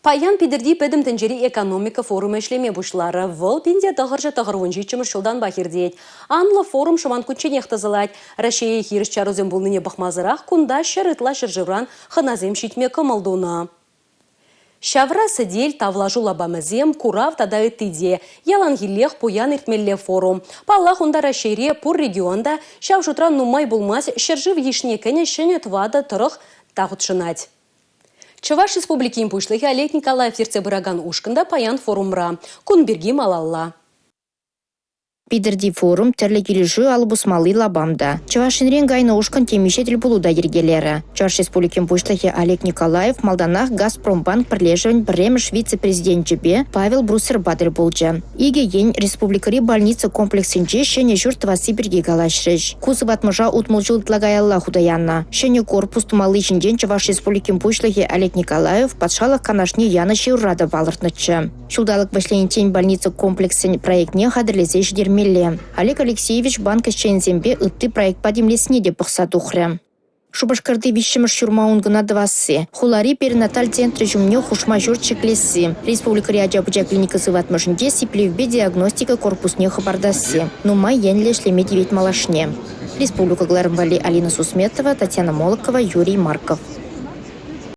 Паян пидерди педім тінжері экономика форумы эшлеме бұшлары. Выл пенде тағыржы тағырвонжи чымыр шылдан бахирдейд. Анлы форум шыман күтчен ехтазылайд. Рашея хиріш чарузен бұлныне бақмазырақ, күнда шырытла шыржывран хыназем шитме кымылдуна. Шавра сыдель тавлажу лабамызем курав тада ытыде. Ялангилех пуян иртмелле форум. Паллах унда Рашере пур регионда шавшутран нумай булмаз шыржыв ешнекене шыне твада тұрық тағытшынать. Чуваш республики импушлыхи Олег Николаев терце быраган ушкында паян форумра. Кунберги малалла. Пидерди форум терле кележу албусмалы лабамда. Чувашинрен гайна ушкан темишетел булуда ергелері. Чуваш республики импушлыхи Олег Николаев Малданах Газпромбанк прилеживань Бремеш вице-президент Джебе Павел Брусер Бадыр булджа. Иге ень республикари больница комплексинче шене журтва Сибирге галашрыш. Кузы батмажа утмулжул тлагаялла худаянна. Шене корпус тумалы жинден Чуваш республики импушлыхи Олег Николаев подшалах канашни яна шиуррада балыртнычы. Шулдалык башленетень больница комплексин проектне хадрлезеш дермелле. Олег Алексеевич банк исчензембе ытты проект падимлесне де пықса тухры. Шубашкарды вишшимыш шурмаун гына двасы. Хулари перинаталь центры жумне хушмажур чеклеси. Республикари аджабыджа клиникасы ватмашынде сипливбе диагностика корпусне хабардасы. Нумай янлешлеме 9 малашне. Республика Глармвали Алина Сусметова, Татьяна Молокова, Юрий Марков.